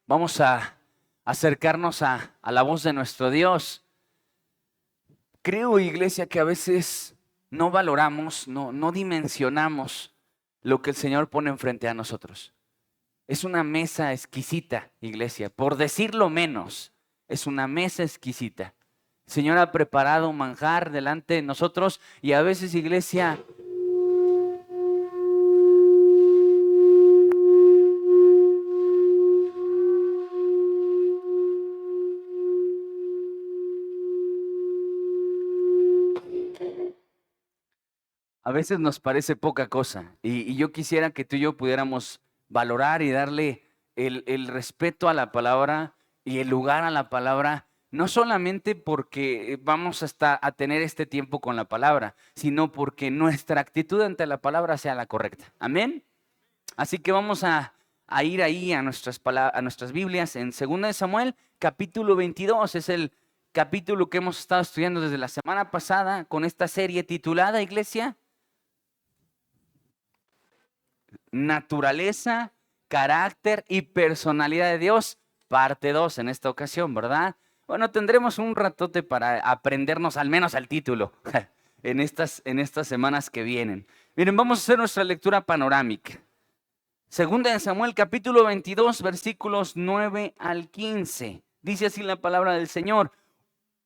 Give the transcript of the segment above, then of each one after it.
Vamos a acercarnos a la voz de nuestro Dios. Creo, iglesia, que a veces no valoramos, no dimensionamos lo que el Señor pone enfrente a nosotros. Es una mesa exquisita, iglesia, por decirlo menos, es una mesa exquisita. El Señor ha preparado un manjar delante de nosotros y a veces, iglesia, nos parece poca cosa. Y yo quisiera que tú y yo pudiéramos valorar y darle el respeto a la palabra y el lugar a la palabra, no solamente porque vamos a tener este tiempo con la palabra, sino porque nuestra actitud ante la palabra sea la correcta. Amén. Así que vamos a ir ahí a nuestras Biblias en 2 de Samuel, capítulo 22. Es el capítulo que hemos estado estudiando desde la semana pasada con esta serie titulada, iglesia, Naturaleza, carácter y personalidad de Dios, parte 2 en esta ocasión, ¿verdad? Bueno, tendremos un ratote para aprendernos al menos el título en estas semanas que vienen. Miren, vamos a hacer nuestra lectura panorámica. Segunda de Samuel, capítulo 22, versículos 9 al 15. Dice así la palabra del Señor: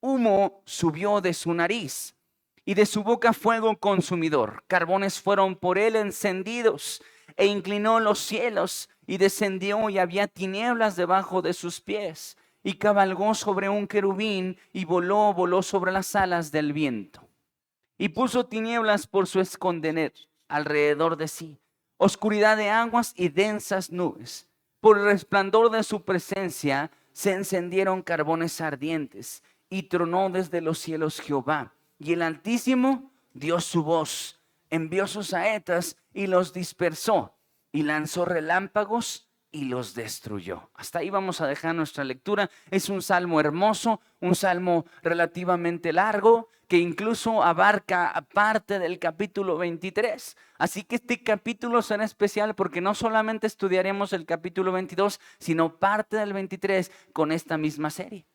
humo subió de su nariz y de su boca fuego consumidor. Carbones fueron por él encendidos, e inclinó los cielos y descendió, y había tinieblas debajo de sus pies. Y cabalgó sobre un querubín y voló sobre las alas del viento. Y puso tinieblas por su escondedero alrededor de sí, oscuridad de aguas y densas nubes. Por el resplandor de su presencia se encendieron carbones ardientes, y tronó desde los cielos Jehová. Y el Altísimo dio su voz, envió sus saetas y los dispersó, y lanzó relámpagos y los destruyó. Hasta ahí vamos a dejar nuestra lectura. Es un salmo hermoso, un salmo relativamente largo, que incluso abarca parte del capítulo 23. Así que este capítulo será especial porque no solamente estudiaremos el capítulo 22, sino parte del 23 con esta misma serie.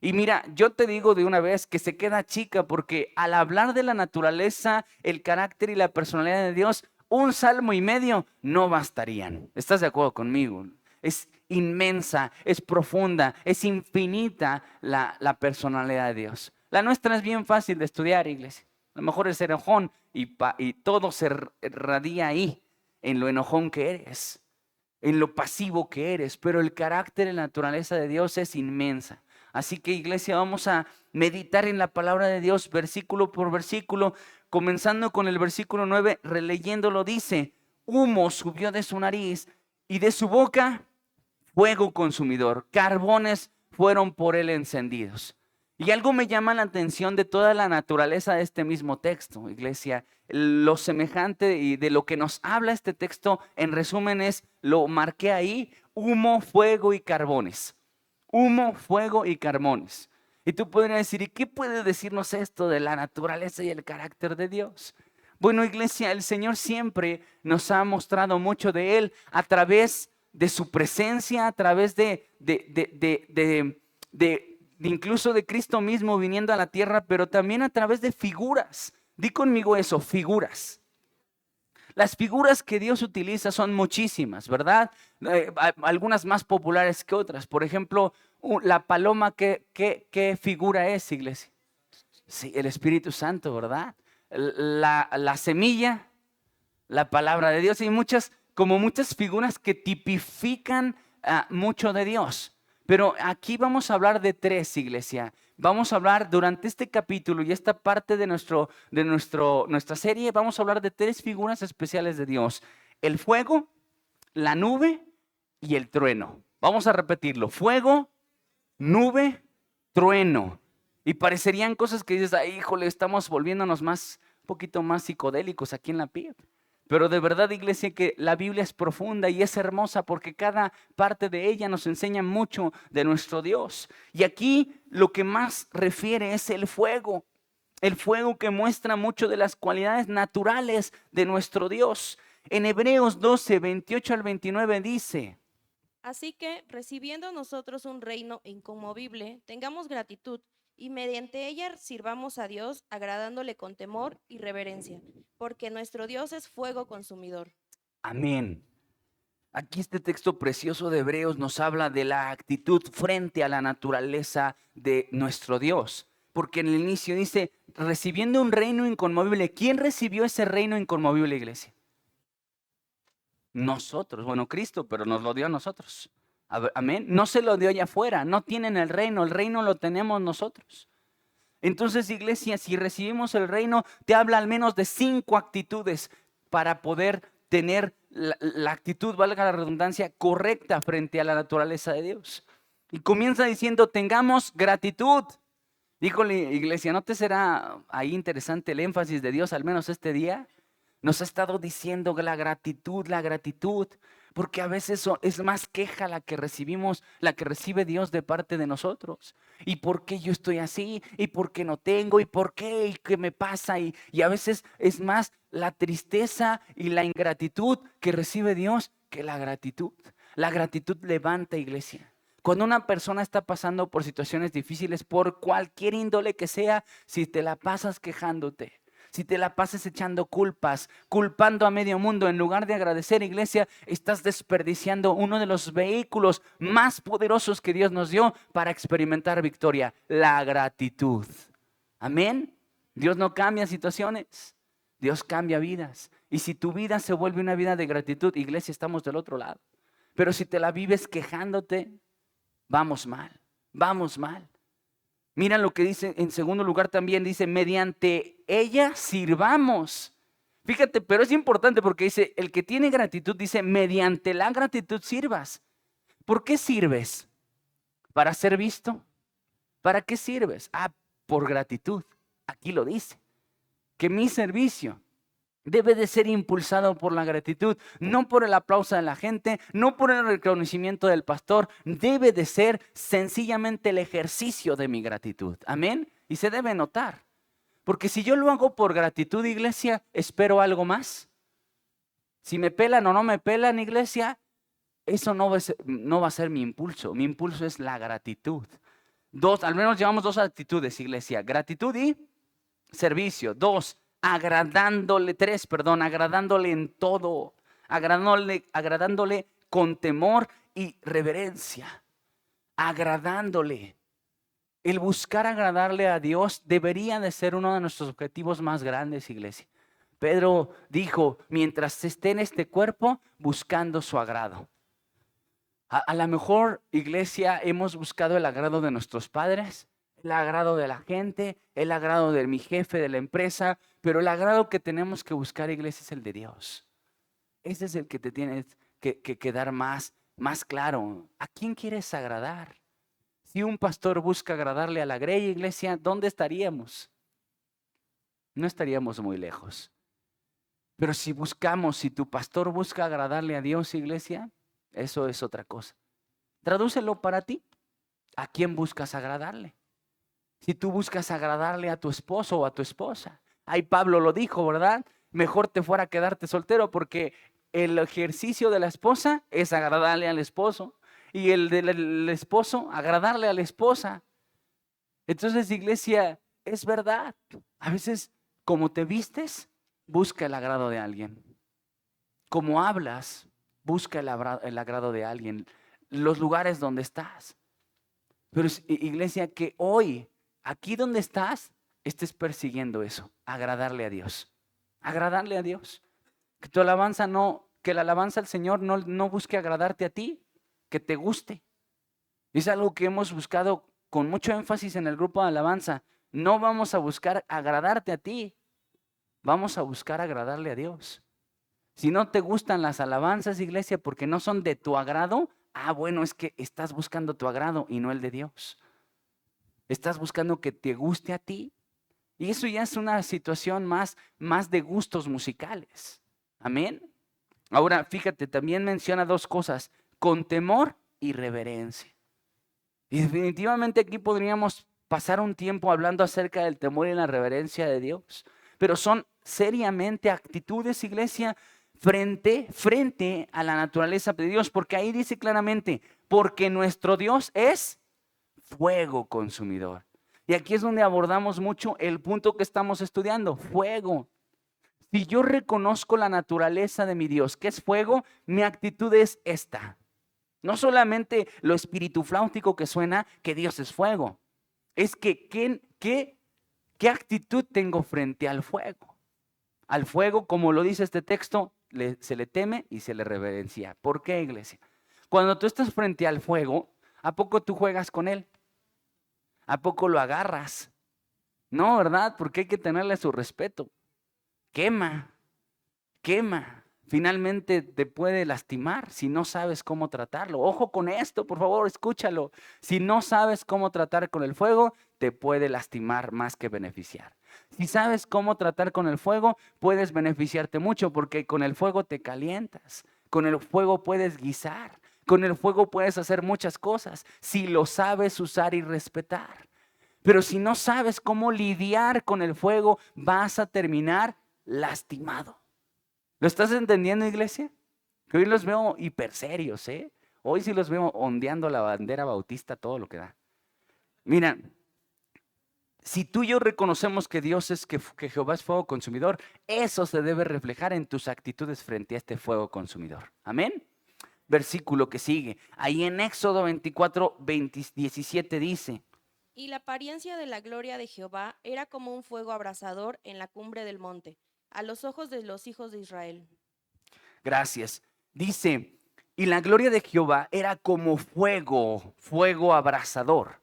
Y mira, yo te digo de una vez que se queda chica, porque al hablar de la naturaleza, el carácter y la personalidad de Dios, un salmo y medio no bastarían. ¿Estás de acuerdo conmigo? Es inmensa, es profunda, es infinita la personalidad de Dios. La nuestra es bien fácil de estudiar, iglesia. A lo mejor es enojón y todo se radia ahí, en lo enojón que eres, en lo pasivo que eres, pero el carácter y la naturaleza de Dios es inmensa. Así que, iglesia, vamos a meditar en la palabra de Dios versículo por versículo, comenzando con el versículo 9, releyéndolo. Dice: humo subió de su nariz y de su boca fuego consumidor, carbones fueron por él encendidos. Y algo me llama la atención de toda la naturaleza de este mismo texto, iglesia. Lo semejante y de lo que nos habla este texto, en resumen, lo marqué ahí: humo, fuego y carbones. Humo, fuego y carbones. Y tú podrías decir: ¿y qué puede decirnos esto de la naturaleza y el carácter de Dios? Bueno, iglesia, el Señor siempre nos ha mostrado mucho de Él a través de su presencia, a través de incluso de Cristo mismo viniendo a la tierra, pero también a través de figuras. Di conmigo eso, figuras. Las figuras que Dios utiliza son muchísimas, ¿verdad? Algunas más populares que otras. Por ejemplo, la paloma, ¿qué figura es, iglesia? Sí, el Espíritu Santo, ¿verdad? La semilla, la palabra de Dios, y muchas figuras que tipifican mucho de Dios. Pero aquí vamos a hablar de tres, iglesia. Vamos a hablar durante este capítulo y esta parte de nuestra serie, vamos a hablar de tres figuras especiales de Dios: el fuego, la nube y el trueno. Vamos a repetirlo: fuego, nube, trueno. Y parecerían cosas que dices: ay, híjole, estamos volviéndonos un poquito más psicodélicos aquí en la PIB. Pero de verdad, iglesia, que la Biblia es profunda y es hermosa, porque cada parte de ella nos enseña mucho de nuestro Dios. Y aquí lo que más refiere es el fuego que muestra mucho de las cualidades naturales de nuestro Dios. En Hebreos 12, 28 al 29 dice: Así que, recibiendo nosotros un reino inconmovible, tengamos gratitud y mediante ella sirvamos a Dios, agradándole con temor y reverencia, porque nuestro Dios es fuego consumidor. amén. Aquí este texto precioso de Hebreos nos habla de la actitud frente a la naturaleza de nuestro Dios. Porque en el inicio dice, recibiendo un reino inconmovible. ¿Quién recibió ese reino inconmovible, iglesia? Nosotros. Bueno, Cristo, pero nos lo dio a nosotros. Amén. No se lo dio allá afuera. No tienen el reino lo tenemos nosotros. Entonces, iglesia, si recibimos el reino, te habla al menos de 5 actitudes para poder tener la actitud, valga la redundancia, correcta frente a la naturaleza de Dios. Y comienza diciendo, tengamos gratitud. Híjole, iglesia, ¿no te será ahí interesante el énfasis de Dios, al menos este día? Nos ha estado diciendo la gratitud, porque a veces es más queja la que recibimos, la que recibe Dios de parte de nosotros. ¿Y por qué yo estoy así? ¿Y por qué no tengo? ¿Y por qué? ¿Y qué me pasa? Y a veces es más la tristeza y la ingratitud que recibe Dios que la gratitud. La gratitud levanta, iglesia. Cuando una persona está pasando por situaciones difíciles, por cualquier índole que sea, si te la pasas quejándote, si te la pasas echando culpas, culpando a medio mundo, en lugar de agradecer, iglesia, estás desperdiciando uno de los vehículos más poderosos que Dios nos dio para experimentar victoria, la gratitud. Amén. Dios no cambia situaciones, Dios cambia vidas. Y si tu vida se vuelve una vida de gratitud, iglesia, estamos del otro lado. Pero si te la vives quejándote, vamos mal, vamos mal. Mira lo que dice en segundo lugar también, dice, mediante ella sirvamos. Fíjate, pero es importante porque dice, el que tiene gratitud dice, mediante la gratitud sirvas. ¿Por qué sirves? ¿Para ser visto? ¿Para qué sirves? Ah, por gratitud. Aquí lo dice, que mi servicio debe de ser impulsado por la gratitud, no por el aplauso de la gente, no por el reconocimiento del pastor. Debe de ser sencillamente el ejercicio de mi gratitud. Amén. Y se debe notar. Porque si yo lo hago por gratitud, iglesia, espero algo más. Si me pelan o no me pelan, iglesia, eso no va a ser mi impulso. Mi impulso es la gratitud. Al menos llevamos 2 actitudes, iglesia. Gratitud y servicio. 2, agradándole. 3, agradándole en todo. Agradándole con temor y reverencia. Agradándole. El buscar agradarle a Dios debería de ser uno de nuestros objetivos más grandes, iglesia. Pedro dijo, mientras esté en este cuerpo, buscando su agrado. A lo mejor, iglesia, hemos buscado el agrado de nuestros padres, el agrado de la gente, el agrado de mi jefe, de la empresa, pero el agrado que tenemos que buscar, iglesia, es el de Dios. Ese es el que te tienes que quedar más claro. ¿A quién quieres agradar? Si un pastor busca agradarle a la grey, iglesia, ¿dónde estaríamos? No estaríamos muy lejos. Pero si tu pastor busca agradarle a Dios, iglesia, eso es otra cosa. Tradúcelo para ti. ¿A quién buscas agradarle? Si tú buscas agradarle a tu esposo o a tu esposa. Ahí Pablo lo dijo, ¿verdad? Mejor te fuera quedarte soltero, porque el ejercicio de la esposa es agradarle al esposo. Y el del esposo, agradarle a la esposa. Entonces, iglesia, es verdad. A veces, como te vistes, busca el agrado de alguien. Como hablas, busca el agrado de alguien. Los lugares donde estás. Pero, iglesia, que hoy, aquí donde estás, estés persiguiendo eso. Agradarle a Dios. Agradarle a Dios. Que tu alabanza que la alabanza al Señor no busque agradarte a ti, que te guste. Es algo que hemos buscado con mucho énfasis en el grupo de alabanza. No vamos a buscar agradarte a ti, vamos a buscar agradarle a Dios. Si no te gustan las alabanzas, iglesia, porque no son de tu agrado, bueno, es que estás buscando tu agrado y no el de Dios. Estás buscando que te guste a ti. Y eso ya es una situación más de gustos musicales. Amén. Ahora, fíjate, también menciona 2 cosas, con temor y reverencia. Y definitivamente aquí podríamos pasar un tiempo hablando acerca del temor y la reverencia de Dios. Pero son seriamente actitudes, iglesia, frente a la naturaleza de Dios, porque ahí dice claramente, porque nuestro Dios es fuego consumidor. Y aquí es donde abordamos mucho el punto que estamos estudiando, fuego. Si yo reconozco la naturaleza de mi Dios, que es fuego, mi actitud es esta. No solamente lo espiritufláutico que suena, que Dios es fuego. Es que, ¿qué actitud tengo frente al fuego? Al fuego, como lo dice este texto, se le teme y se le reverencia. ¿Por qué, iglesia? Cuando tú estás frente al fuego, ¿a poco tú juegas con él? ¿A poco lo agarras? No, ¿verdad? Porque hay que tenerle su respeto. Quema. Finalmente te puede lastimar si no sabes cómo tratarlo. Ojo con esto, por favor, escúchalo. Si no sabes cómo tratar con el fuego, te puede lastimar más que beneficiar. Si sabes cómo tratar con el fuego, puedes beneficiarte mucho porque con el fuego te calientas. Con el fuego puedes guisar. Con el fuego puedes hacer muchas cosas si lo sabes usar y respetar. Pero si no sabes cómo lidiar con el fuego, vas a terminar lastimado. ¿Lo estás entendiendo, iglesia? Que hoy los veo hiper serios, ¿eh? Hoy sí los veo ondeando la bandera bautista, todo lo que da. Mira, si tú y yo reconocemos que Dios es, que Jehová es fuego consumidor, eso se debe reflejar en tus actitudes frente a este fuego consumidor. Amén. Versículo que sigue. Ahí en Éxodo 24, 17 dice. Y la apariencia de la gloria de Jehová era como un fuego abrasador en la cumbre del monte, a los ojos de los hijos de Israel. Gracias. Dice, y la gloria de Jehová era como fuego abrasador.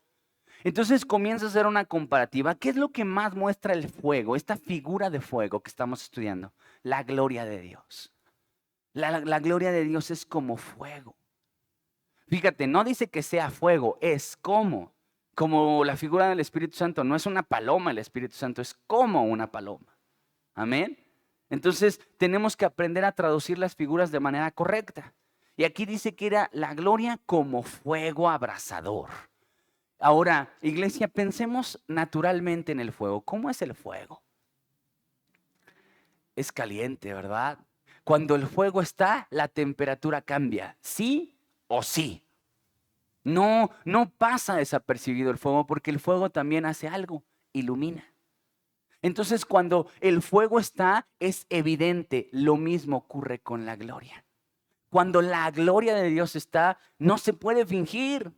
Entonces comienza a hacer una comparativa. ¿Qué es lo que más muestra el fuego? Esta figura de fuego que estamos estudiando. La gloria de Dios. La gloria de Dios es como fuego. Fíjate, no dice que sea fuego, es como la figura del Espíritu Santo. No es una paloma el Espíritu Santo, es como una paloma. Amén. Entonces tenemos que aprender a traducir las figuras de manera correcta. Y aquí dice que era la gloria como fuego abrasador. Ahora, iglesia, pensemos naturalmente en el fuego. ¿Cómo es el fuego? Es caliente, ¿verdad? Cuando el fuego está, la temperatura cambia, ¿sí o sí? No pasa desapercibido el fuego porque el fuego también hace algo, ilumina. Entonces, cuando el fuego está, es evidente. Lo mismo ocurre con la gloria. Cuando la gloria de Dios está, no se puede fingir.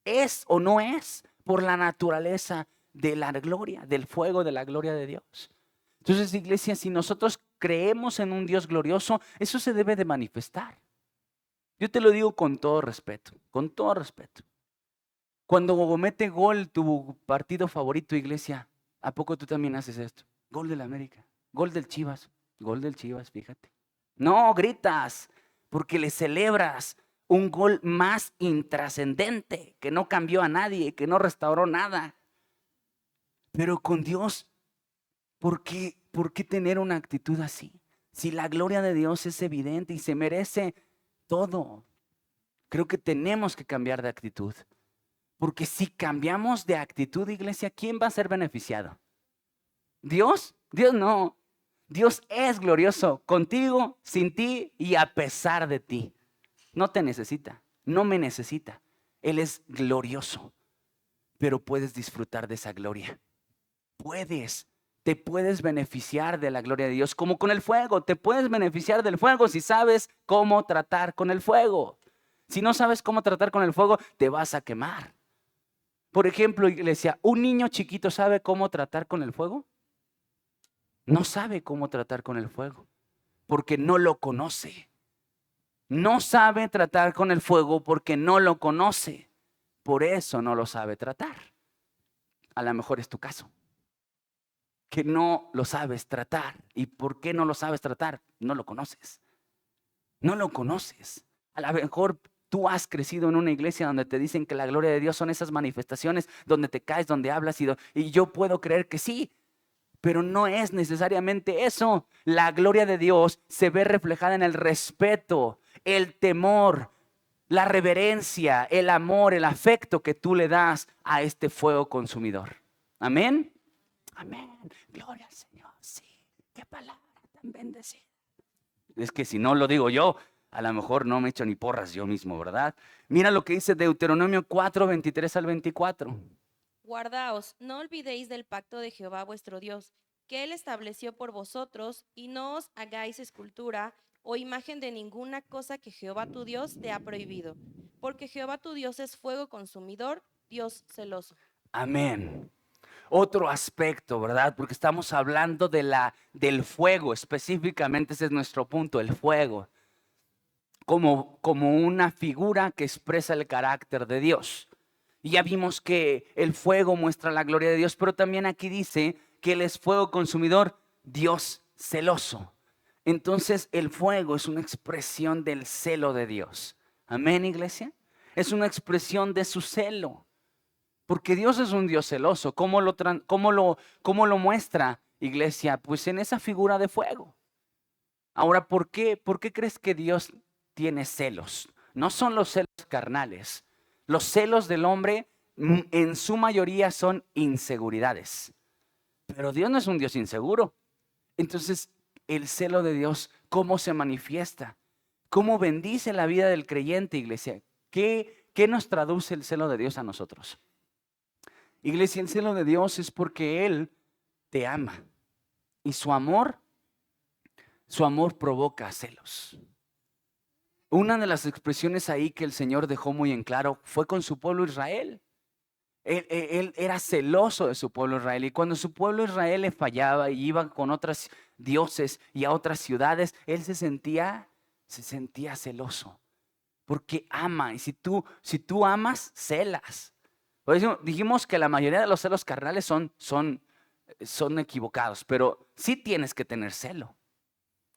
Es o no es por la naturaleza de la gloria, del fuego de la gloria de Dios. Entonces, iglesia, si nosotros creemos en un Dios glorioso, eso se debe de manifestar. Yo te lo digo con todo respeto, con todo respeto. Cuando mete gol tu partido favorito, iglesia, ¿a poco tú también haces esto? Gol del América, gol del Chivas, fíjate. No, gritas, porque le celebras un gol más intrascendente, que no cambió a nadie, que no restauró nada. Pero con Dios, ¿por qué tener una actitud así? Si la gloria de Dios es evidente y se merece todo, creo que tenemos que cambiar de actitud. Porque si cambiamos de actitud, iglesia, ¿quién va a ser beneficiado? ¿Dios? Dios no. Dios es glorioso contigo, sin ti y a pesar de ti. No te necesita, no me necesita. Él es glorioso, pero puedes disfrutar de esa gloria. Te puedes beneficiar de la gloria de Dios, como con el fuego. Te puedes beneficiar del fuego si sabes cómo tratar con el fuego. Si no sabes cómo tratar con el fuego, te vas a quemar. Por ejemplo, iglesia, ¿un niño chiquito sabe cómo tratar con el fuego? No sabe cómo tratar con el fuego, porque no lo conoce. No sabe tratar con el fuego porque no lo conoce. Por eso no lo sabe tratar. A lo mejor es tu caso, que no lo sabes tratar. ¿Y por qué no lo sabes tratar? No lo conoces. No lo conoces. A lo mejor tú has crecido en una iglesia donde te dicen que la gloria de Dios son esas manifestaciones donde te caes, donde hablas y yo puedo creer que sí, pero no es necesariamente eso. La gloria de Dios se ve reflejada en el respeto, el temor, la reverencia, el amor, el afecto que tú le das a este fuego consumidor. Amén. Amén. Gloria al Señor. Sí. Qué palabra tan bendecida. Es que si no lo digo yo, a lo mejor no me echo ni porras yo mismo, ¿verdad? Mira lo que dice Deuteronomio 4, 23 al 24. Guardaos, no olvidéis del pacto de Jehová vuestro Dios, que él estableció por vosotros, y no os hagáis escultura o imagen de ninguna cosa que Jehová tu Dios te ha prohibido, porque Jehová tu Dios es fuego consumidor, Dios celoso. Amén. Otro aspecto, ¿verdad? Porque estamos hablando del fuego, específicamente ese es nuestro punto, el fuego, como una figura que expresa el carácter de Dios. Y ya vimos que el fuego muestra la gloria de Dios, pero también aquí dice que Él es fuego consumidor, Dios celoso. Entonces el fuego es una expresión del celo de Dios. Amén, iglesia. Es una expresión de su celo. Porque Dios es un Dios celoso. ¿Cómo lo muestra, iglesia? Pues en esa figura de fuego. Ahora, ¿por qué crees que Dios tiene celos? No son los celos carnales. Los celos del hombre en su mayoría son inseguridades. Pero Dios no es un Dios inseguro. Entonces, el celo de Dios, ¿cómo se manifiesta? ¿Cómo bendice la vida del creyente, iglesia? ¿Qué nos traduce el celo de Dios a nosotros? Iglesia, el celo de Dios es porque Él te ama. Y su amor provoca celos. Una de las expresiones ahí que el Señor dejó muy en claro fue con su pueblo Israel. Él era celoso de su pueblo Israel. Y cuando su pueblo Israel le fallaba y iba con otros dioses y a otras ciudades, Él se sentía celoso. Porque ama. Y si tú amas, celas. Por eso dijimos que la mayoría de los celos carnales son equivocados. Pero sí tienes que tener celo.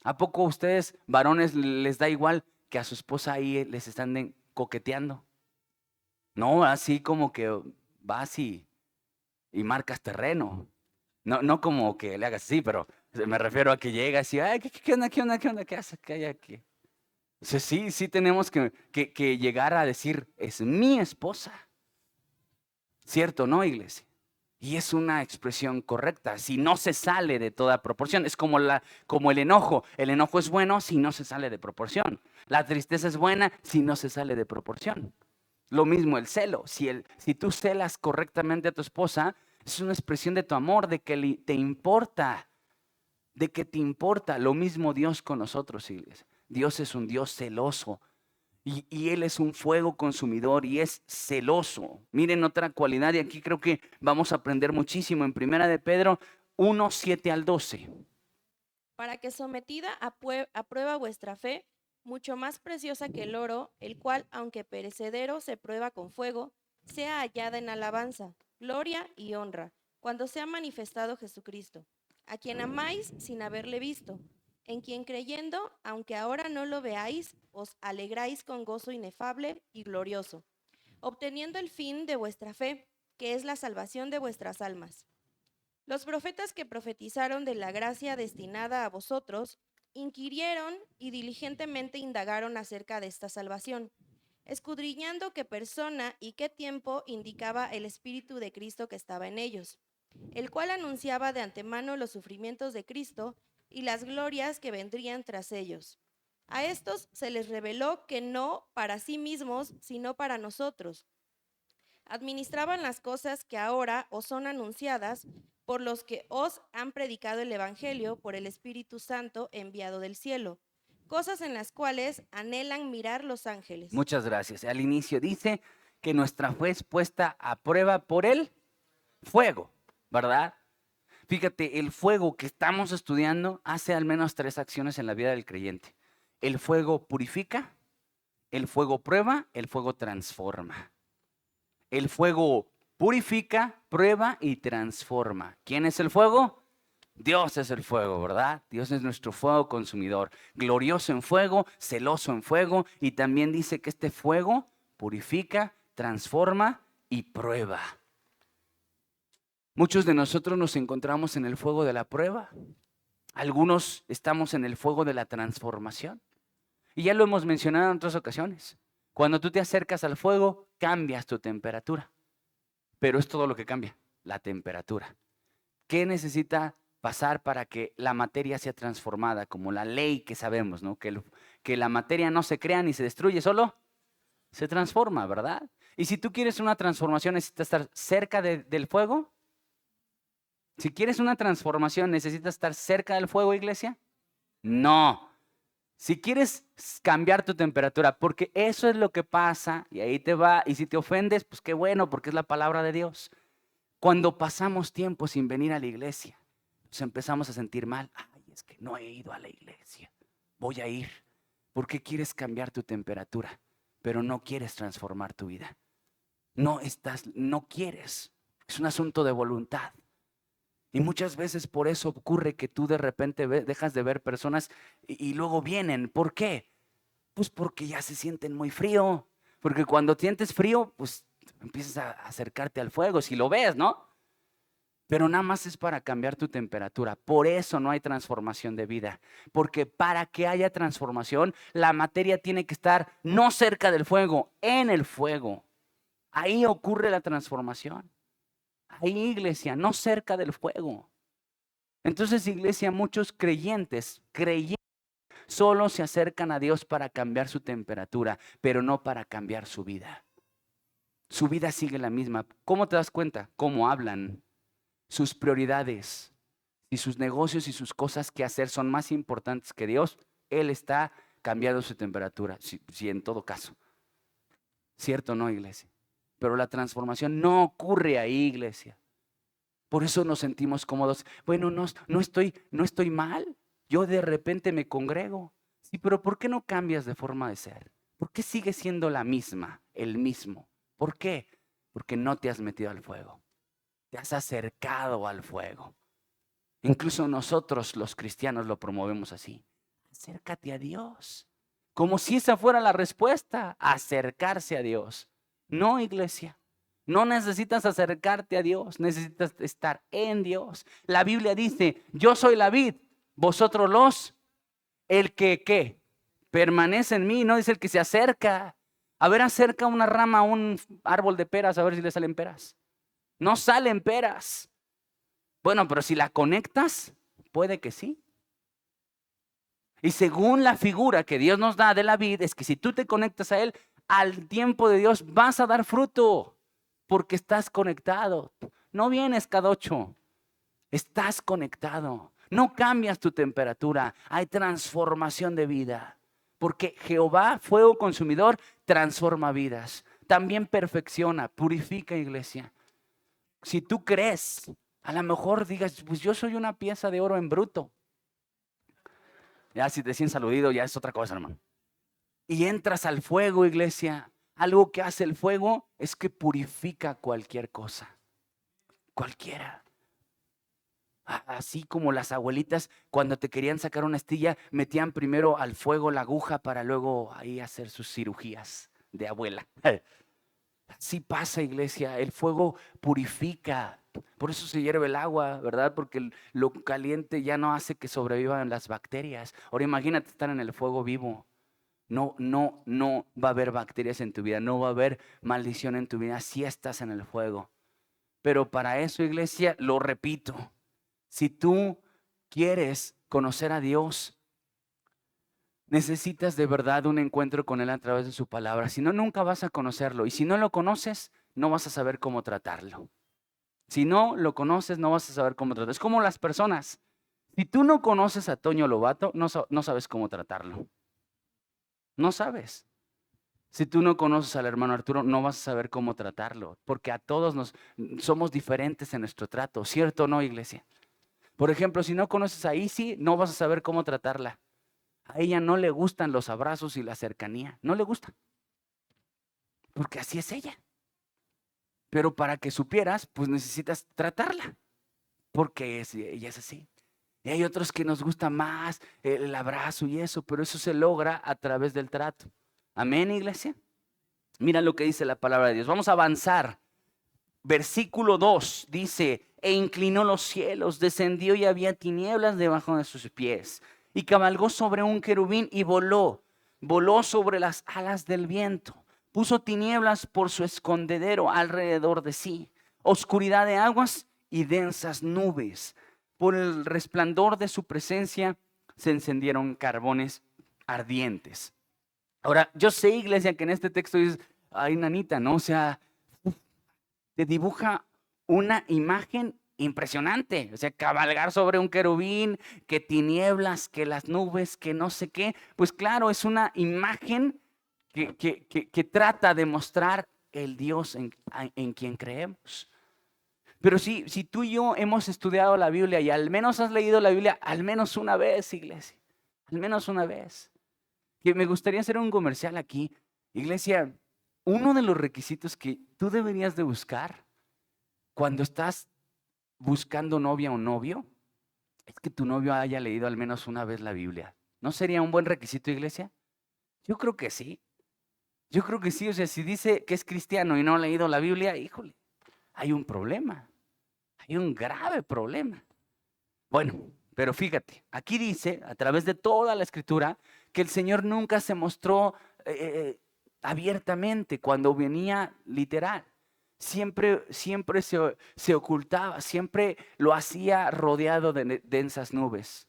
¿A poco ustedes, varones, les da igual que a su esposa ahí les están coqueteando? No, así como que vas y marcas terreno. No como que le hagas así, pero me refiero a que llegas y, ay, ¿qué onda, qué onda, qué onda, qué hace, qué hay aquí? O sea, sí tenemos que llegar a decir, es mi esposa. ¿Cierto, no, iglesia? Y es una expresión correcta, si no se sale de toda proporción. Es como el enojo. El enojo es bueno si no se sale de proporción. La tristeza es buena si no se sale de proporción. Lo mismo el celo. Si tú celas correctamente a tu esposa, es una expresión de tu amor, de que te importa. De que te importa. Lo mismo Dios con nosotros, iglesia. Dios es un Dios celoso. Y Él es un fuego consumidor y es celoso. Miren otra cualidad, y aquí creo que vamos a aprender muchísimo en Primera de Pedro 1, 7 al 12. Para que sometida a prueba vuestra fe, mucho más preciosa que el oro, el cual, aunque perecedero, se prueba con fuego, sea hallada en alabanza, gloria y honra, cuando sea manifestado Jesucristo, a quien amáis sin haberle visto, en quien creyendo, aunque ahora no lo veáis, os alegráis con gozo inefable y glorioso, obteniendo el fin de vuestra fe, que es la salvación de vuestras almas. Los profetas que profetizaron de la gracia destinada a vosotros, inquirieron y diligentemente indagaron acerca de esta salvación, escudriñando qué persona y qué tiempo indicaba el Espíritu de Cristo que estaba en ellos, el cual anunciaba de antemano los sufrimientos de Cristo y las glorias que vendrían tras ellos. A estos se les reveló que no para sí mismos, sino para nosotros, administraban las cosas que ahora os son anunciadas por los que os han predicado el Evangelio por el Espíritu Santo enviado del cielo, cosas en las cuales anhelan mirar los ángeles. Muchas gracias. Al inicio dice que nuestra fe es puesta a prueba por el fuego, ¿verdad? Fíjate, el fuego que estamos estudiando hace al menos 3 acciones en la vida del creyente. El fuego purifica, el fuego prueba, el fuego transforma. El fuego purifica, prueba y transforma. ¿Quién es el fuego? Dios es el fuego, ¿verdad? Dios es nuestro fuego consumidor, glorioso en fuego, celoso en fuego, y también dice que este fuego purifica, transforma y prueba. Muchos de nosotros nos encontramos en el fuego de la prueba. Algunos estamos en el fuego de la transformación. Y ya lo hemos mencionado en otras ocasiones. Cuando tú te acercas al fuego, cambias tu temperatura. Pero es todo lo que cambia, la temperatura. ¿Qué necesita pasar para que la materia sea transformada, como la ley que sabemos, ¿no? Que la materia no se crea ni se destruye, solo se transforma, ¿verdad? Y si tú quieres una transformación, necesitas estar cerca del fuego. Si quieres una transformación, ¿necesitas estar cerca del fuego, iglesia? No. Si quieres cambiar tu temperatura, porque eso es lo que pasa, y ahí te va, y si te ofendes, pues qué bueno, porque es la palabra de Dios. Cuando pasamos tiempo sin venir a la iglesia, pues empezamos a sentir mal. Ay, es que no he ido a la iglesia. Voy a ir. ¿Por qué quieres cambiar tu temperatura, pero no quieres transformar tu vida? No quieres. Es un asunto de voluntad. Y muchas veces por eso ocurre que tú de repente dejas de ver personas y luego vienen. ¿Por qué? Pues porque ya se sienten muy frío. Porque cuando sientes frío, pues empiezas a acercarte al fuego, si lo ves, ¿no? Pero nada más es para cambiar tu temperatura. Por eso no hay transformación de vida. Porque para que haya transformación, la materia tiene que estar no cerca del fuego, en el fuego. Ahí ocurre la transformación. Ahí, iglesia, no cerca del fuego. Entonces, iglesia, muchos creyentes solo se acercan a Dios para cambiar su temperatura, pero no para cambiar su vida. Su vida sigue la misma. ¿Cómo te das cuenta? ¿Cómo hablan? Sus prioridades y sus negocios y sus cosas que hacer son más importantes que Dios. Él está cambiando su temperatura, si en todo caso. ¿Cierto o no, iglesia? Pero la transformación no ocurre ahí, iglesia. Por eso nos sentimos cómodos. Bueno, no estoy mal. Yo de repente me congrego. Sí, pero ¿por qué no cambias de forma de ser? ¿Por qué sigues siendo la misma, el mismo? ¿Por qué? Porque no te has metido al fuego. Te has acercado al fuego. Incluso nosotros los cristianos lo promovemos así. Acércate a Dios. Como si esa fuera la respuesta, acercarse a Dios. No, iglesia. No necesitas acercarte a Dios, necesitas estar en Dios. La Biblia dice, yo soy la vid, vosotros el que, ¿qué? Permanece en mí, no dice el que se acerca. A ver, acerca una rama a un árbol de peras, a ver si le salen peras. No salen peras. Bueno, pero si la conectas, puede que sí. Y según la figura que Dios nos da de la vid, es que si tú te conectas a Él, al tiempo de Dios vas a dar fruto, porque estás conectado. No vienes cada 8, estás conectado. No cambias tu temperatura, hay transformación de vida. Porque Jehová, fuego consumidor, transforma vidas. También perfecciona, purifica, iglesia. Si tú crees, a lo mejor digas, pues yo soy una pieza de oro en bruto. Ya si te sientes aludido, ya es otra cosa, hermano. Y entras al fuego, iglesia. Algo que hace el fuego es que purifica cualquier cosa. Cualquiera. Así como las abuelitas, cuando te querían sacar una astilla, metían primero al fuego la aguja para luego ahí hacer sus cirugías de abuela. Así pasa, iglesia. El fuego purifica. Por eso se hierve el agua, ¿verdad? Porque lo caliente ya no hace que sobrevivan las bacterias. Ahora imagínate estar en el fuego vivo. No va a haber bacterias en tu vida. No va a haber maldición en tu vida si estás en el fuego. Pero para eso, iglesia, lo repito. Si tú quieres conocer a Dios, necesitas de verdad un encuentro con Él a través de su palabra. Si no, nunca vas a conocerlo. Y si no lo conoces, no vas a saber cómo tratarlo. Si no lo conoces, no vas a saber cómo tratarlo. Es como las personas. Si tú no conoces a Toño Lobato, no sabes cómo tratarlo. No sabes. Si tú no conoces al hermano Arturo, no vas a saber cómo tratarlo. Porque a todos somos diferentes en nuestro trato. ¿Cierto o no, iglesia? Por ejemplo, si no conoces a Isi, no vas a saber cómo tratarla. A ella no le gustan los abrazos y la cercanía. No le gusta. Porque así es ella. Pero para que supieras, pues necesitas tratarla. Porque ella es así. Y hay otros que nos gusta más el abrazo y eso, pero eso se logra a través del trato. Amén, iglesia. Mira lo que dice la palabra de Dios. Vamos a avanzar. Versículo 2 dice, e inclinó los cielos, descendió y había tinieblas debajo de sus pies. Y cabalgó sobre un querubín y voló sobre las alas del viento. Puso tinieblas por su escondedero alrededor de sí, oscuridad de aguas y densas nubes. por el resplandor de su presencia se encendieron carbones ardientes. Ahora, yo sé, iglesia, que en este texto dices, ay, nanita, ¿no? O sea, te dibuja una imagen impresionante. O sea, cabalgar sobre un querubín, que tinieblas, que las nubes, que no sé qué. Pues claro, es una imagen que trata de mostrar el Dios en quien creemos. Pero si tú y yo hemos estudiado la Biblia y al menos has leído la Biblia al menos una vez, iglesia, al menos una vez, que me gustaría hacer un comercial aquí, iglesia, uno de los requisitos que tú deberías de buscar cuando estás buscando novia o novio es que tu novio haya leído al menos una vez la Biblia. ¿No sería un buen requisito, iglesia? Yo creo que sí. Yo creo que sí. O sea, si dice que es cristiano y no ha leído la Biblia, híjole, hay un problema. Hay un grave problema. Bueno, pero fíjate, aquí dice, a través de toda la escritura, que el Señor nunca se mostró abiertamente cuando venía literal. Siempre se ocultaba, siempre lo hacía rodeado de densas nubes.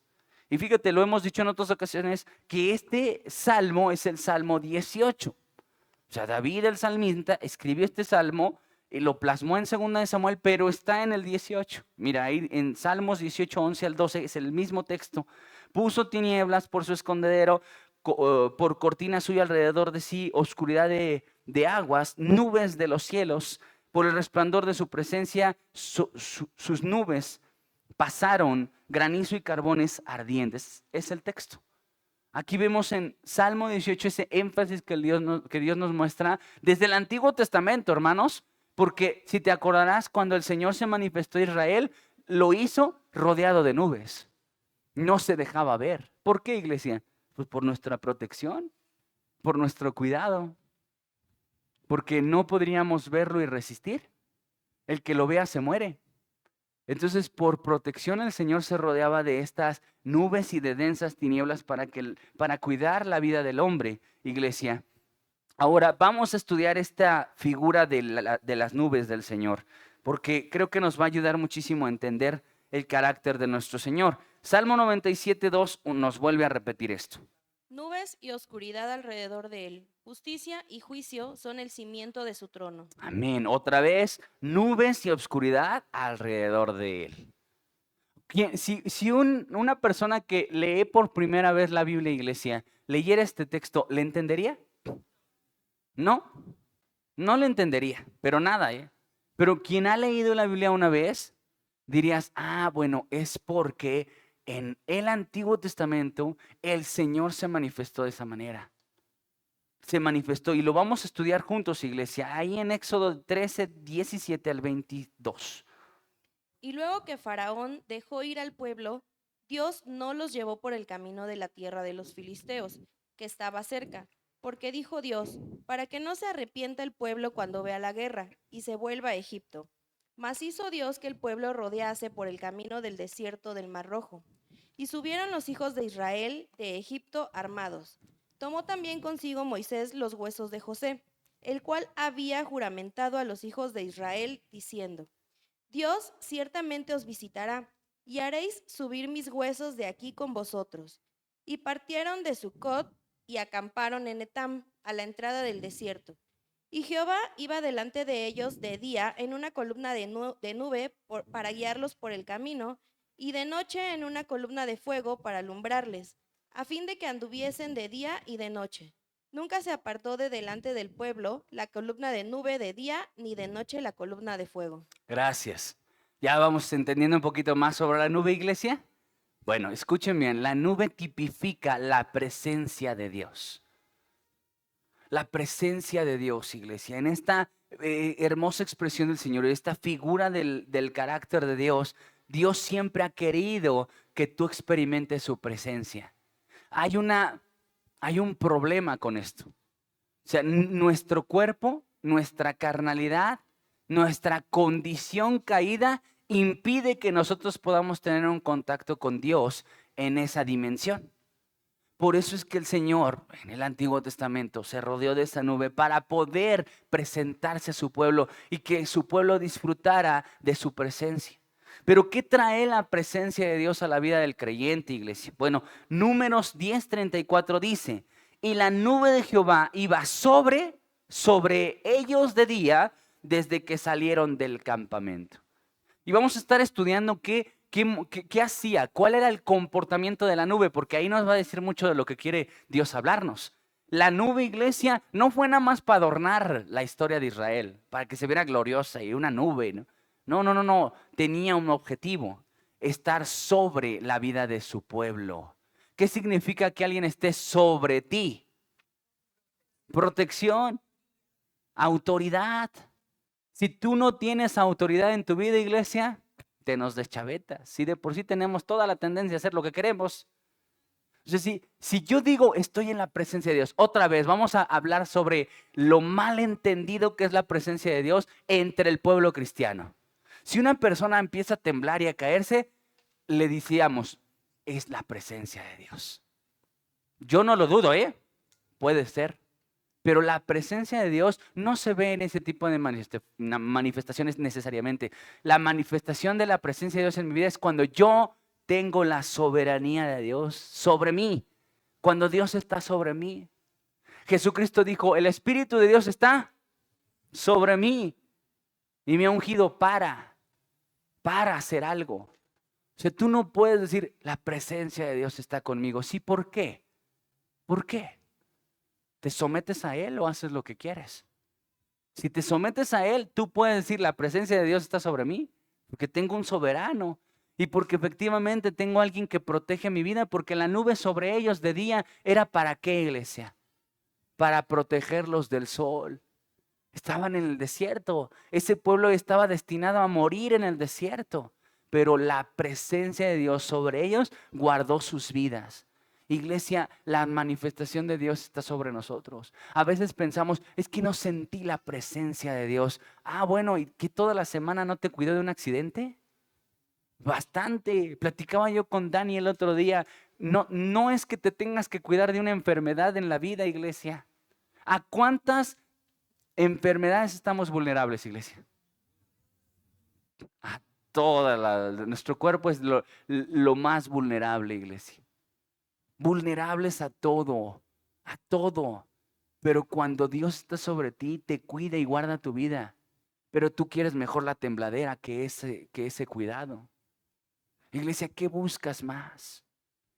Y fíjate, lo hemos dicho en otras ocasiones, que este salmo es el Salmo 18. O sea, David el salmista escribió este salmo y lo plasmó en 2 de Samuel, pero está en el 18. Mira, ahí en Salmos 18, 11 al 12 es el mismo texto. Puso tinieblas por su escondedero, por cortina suya alrededor de sí, oscuridad de aguas, nubes de los cielos, por el resplandor de su presencia, sus nubes pasaron, granizo y carbones ardientes. Es el texto. Aquí vemos en Salmo 18 ese énfasis que Dios nos muestra desde el Antiguo Testamento, hermanos, porque si te acordarás, cuando el Señor se manifestó a Israel, lo hizo rodeado de nubes. No se dejaba ver. ¿Por qué, iglesia? Pues por nuestra protección, por nuestro cuidado, porque no podríamos verlo y resistir. El que lo vea se muere. Entonces, por protección, el Señor se rodeaba de estas nubes y de densas tinieblas para cuidar la vida del hombre, iglesia. Ahora, vamos a estudiar esta figura de las nubes del Señor, porque creo que nos va a ayudar muchísimo a entender el carácter de nuestro Señor. Salmo 97:2 nos vuelve a repetir esto. Nubes y oscuridad alrededor de él. Justicia y juicio son el cimiento de su trono. Amén. Otra vez, nubes y oscuridad alrededor de él. Si una persona que lee por primera vez la Biblia, iglesia, leyera este texto, ¿le entendería? No, no le entendería, pero nada, ¿eh? Pero quien ha leído la Biblia una vez, dirías, bueno, es porque en el Antiguo Testamento el Señor se manifestó de esa manera. Se manifestó y lo vamos a estudiar juntos, iglesia, ahí en Éxodo 13, 17 al 22. Y luego que Faraón dejó ir al pueblo, Dios no los llevó por el camino de la tierra de los filisteos, que estaba cerca, porque dijo Dios, para que no se arrepienta el pueblo cuando vea la guerra, y se vuelva a Egipto. Mas hizo Dios que el pueblo rodease por el camino del desierto del Mar Rojo. Y subieron los hijos de Israel de Egipto armados. Tomó también consigo Moisés los huesos de José, el cual había juramentado a los hijos de Israel, diciendo, Dios ciertamente os visitará, y haréis subir mis huesos de aquí con vosotros. Y partieron de Sucot y acamparon en Etam, a la entrada del desierto. Y Jehová iba delante de ellos de día en una columna de nube para guiarlos por el camino, y de noche en una columna de fuego para alumbrarles, a fin de que anduviesen de día y de noche. Nunca se apartó de delante del pueblo la columna de nube de día, ni de noche la columna de fuego. Gracias. ¿Ya vamos entendiendo un poquito más sobre la nube, iglesia? Bueno, escuchen bien, la nube tipifica la presencia de Dios. La presencia de Dios, iglesia. En esta hermosa expresión del Señor, esta figura del carácter de Dios, Dios siempre ha querido que tú experimentes su presencia. Hay un problema con esto. O sea, nuestro cuerpo, nuestra carnalidad, nuestra condición caída impide que nosotros podamos tener un contacto con Dios en esa dimensión. Por eso es que el Señor en el Antiguo Testamento se rodeó de esa nube para poder presentarse a su pueblo y que su pueblo disfrutara de su presencia. Pero ¿qué trae la presencia de Dios a la vida del creyente, iglesia? Bueno, Números 10:34 dice, y la nube de Jehová iba sobre ellos de día desde que salieron del campamento. Y vamos a estar estudiando qué hacía, cuál era el comportamiento de la nube, porque ahí nos va a decir mucho de lo que quiere Dios hablarnos. La nube, iglesia, no fue nada más para adornar la historia de Israel, para que se viera gloriosa y una nube, ¿no? No. Tenía un objetivo, estar sobre la vida de su pueblo. ¿Qué significa que alguien esté sobre ti? Protección, autoridad. Si tú no tienes autoridad en tu vida, iglesia, te nos deschavetas. Si de por sí tenemos toda la tendencia a hacer lo que queremos. O sea, si yo digo estoy en la presencia de Dios, otra vez vamos a hablar sobre lo mal entendido que es la presencia de Dios entre el pueblo cristiano. Si una persona empieza a temblar y a caerse, le decíamos, es la presencia de Dios. Yo no lo dudo, puede ser. Pero la presencia de Dios no se ve en ese tipo de manifestaciones necesariamente. La manifestación de la presencia de Dios en mi vida es cuando yo tengo la soberanía de Dios sobre mí. Cuando Dios está sobre mí. Jesucristo dijo, el Espíritu de Dios está sobre mí y me ha ungido para hacer algo. O sea, tú no puedes decir, la presencia de Dios está conmigo. Sí, ¿por qué? ¿Por qué? ¿Te sometes a Él o haces lo que quieres? Si te sometes a Él, tú puedes decir, la presencia de Dios está sobre mí, porque tengo un soberano y porque efectivamente tengo alguien que protege mi vida, porque la nube sobre ellos de día era ¿para qué, iglesia? Para protegerlos del sol. Estaban en el desierto. Ese pueblo estaba destinado a morir en el desierto, pero la presencia de Dios sobre ellos guardó sus vidas. Iglesia, la manifestación de Dios está sobre nosotros. A veces pensamos, es que no sentí la presencia de Dios. Ah, bueno, ¿y que toda la semana no te cuidó de un accidente? Bastante. Platicaba yo con Dani el otro día. No es que te tengas que cuidar de una enfermedad en la vida, iglesia. ¿A cuántas enfermedades estamos vulnerables, iglesia? A nuestro cuerpo es lo más vulnerable, iglesia. Vulnerables a todo. Pero cuando Dios está sobre ti, te cuida y guarda tu vida. Pero tú quieres mejor la tembladera que ese cuidado. Iglesia, ¿qué buscas más?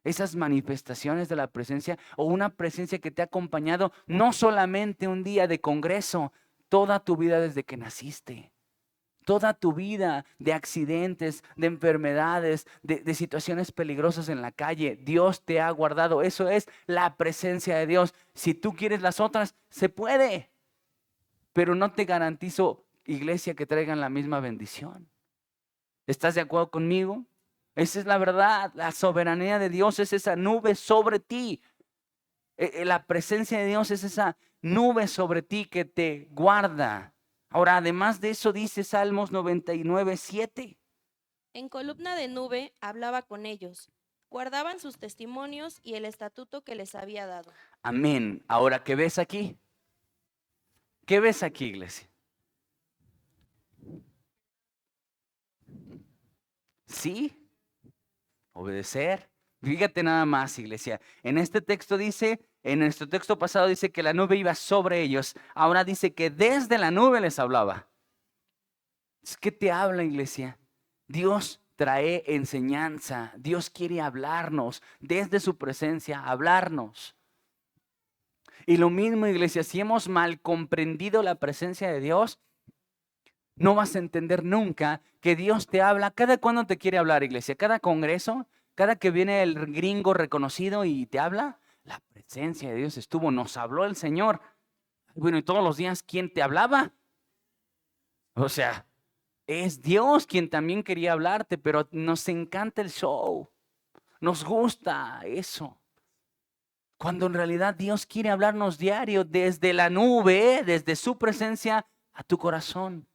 Esas manifestaciones de la presencia o una presencia que te ha acompañado no solamente un día de congreso, toda tu vida desde que naciste. Toda tu vida de accidentes, de enfermedades, de situaciones peligrosas en la calle, Dios te ha guardado. Eso es la presencia de Dios. Si tú quieres las otras, se puede. Pero no te garantizo, iglesia, que traigan la misma bendición. ¿Estás de acuerdo conmigo? Esa es la verdad. La soberanía de Dios es esa nube sobre ti. La presencia de Dios es esa nube sobre ti que te guarda. Ahora, además de eso, dice Salmos 99:7. En columna de nube hablaba con ellos, guardaban sus testimonios y el estatuto que les había dado. Amén. Ahora, ¿qué ves aquí? ¿Qué ves aquí, iglesia? Sí, obedecer. Fíjate nada más, iglesia. En nuestro texto pasado dice que la nube iba sobre ellos. Ahora dice que desde la nube les hablaba. ¿Qué te habla, iglesia? Dios trae enseñanza. Dios quiere hablarnos desde su presencia, hablarnos. Y lo mismo, iglesia, si hemos mal comprendido la presencia de Dios, no vas a entender nunca que Dios te habla. ¿Cada cuándo te quiere hablar, iglesia? ¿Cada congreso? ¿Cada que viene el gringo reconocido y te habla? La presencia de Dios estuvo, nos habló el Señor. Bueno, y todos los días, ¿quién te hablaba? O sea, es Dios quien también quería hablarte, pero nos encanta el show. Nos gusta eso. Cuando en realidad Dios quiere hablarnos diario desde la nube, desde su presencia a tu corazón.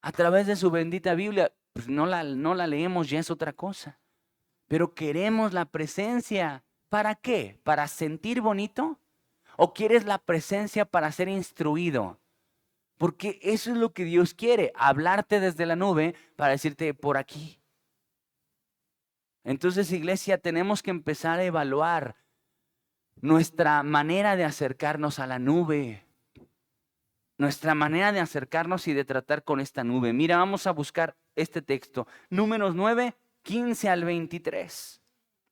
A través de su bendita Biblia, pues no la leemos, ya es otra cosa. Pero queremos la presencia. ¿Para qué? ¿Para sentir bonito? ¿O quieres la presencia para ser instruido? Porque eso es lo que Dios quiere, hablarte desde la nube para decirte por aquí. Entonces, iglesia, tenemos que empezar a evaluar nuestra manera de acercarnos a la nube. Nuestra manera de acercarnos y de tratar con esta nube. Mira, vamos a buscar este texto. Números 9, 15 al 23.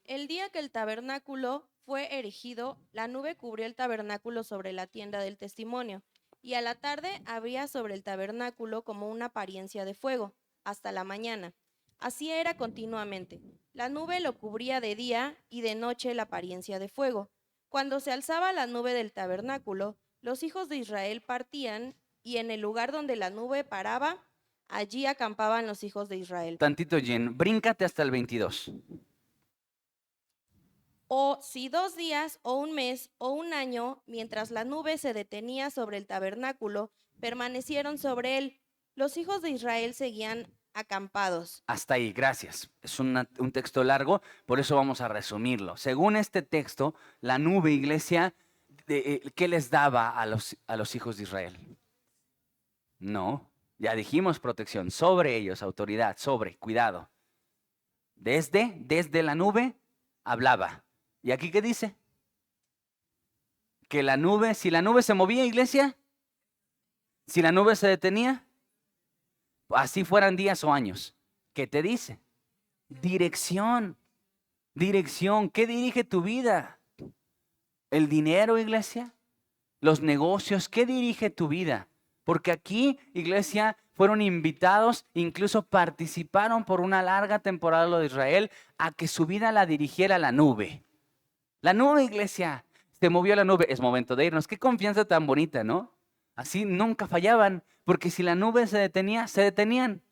El día que el tabernáculo fue erigido, la nube cubrió el tabernáculo sobre la tienda del testimonio, y a la tarde había sobre el tabernáculo como una apariencia de fuego, hasta la mañana. Así era continuamente. La nube lo cubría de día y de noche la apariencia de fuego. Cuando se alzaba la nube del tabernáculo, los hijos de Israel partían, y en el lugar donde la nube paraba, allí acampaban los hijos de Israel. Tantito, Jen, bríncate hasta el 22. O si 2 días, o un mes, o un año, mientras la nube se detenía sobre el tabernáculo, permanecieron sobre él. Los hijos de Israel seguían acampados. Hasta ahí, gracias. Es un texto largo, por eso vamos a resumirlo. Según este texto, la nube, iglesia, ¿qué les daba a los hijos de Israel? No, ya dijimos protección, sobre ellos, autoridad, sobre, cuidado. Desde la nube hablaba. ¿Y aquí qué dice? Que la nube, si la nube se movía, iglesia, si la nube se detenía, así fueran días o años. ¿Qué te dice? Dirección. Dirección. ¿Qué dirige tu vida? ¿El dinero, iglesia? ¿Los negocios? ¿Qué dirige tu vida? Porque aquí, iglesia, fueron invitados, incluso participaron por una larga temporada los de Israel a que su vida la dirigiera la nube. La nube, iglesia, se movió la nube. Es momento de irnos. Qué confianza tan bonita, ¿no? Así nunca fallaban, porque si la nube se detenía, se detenían.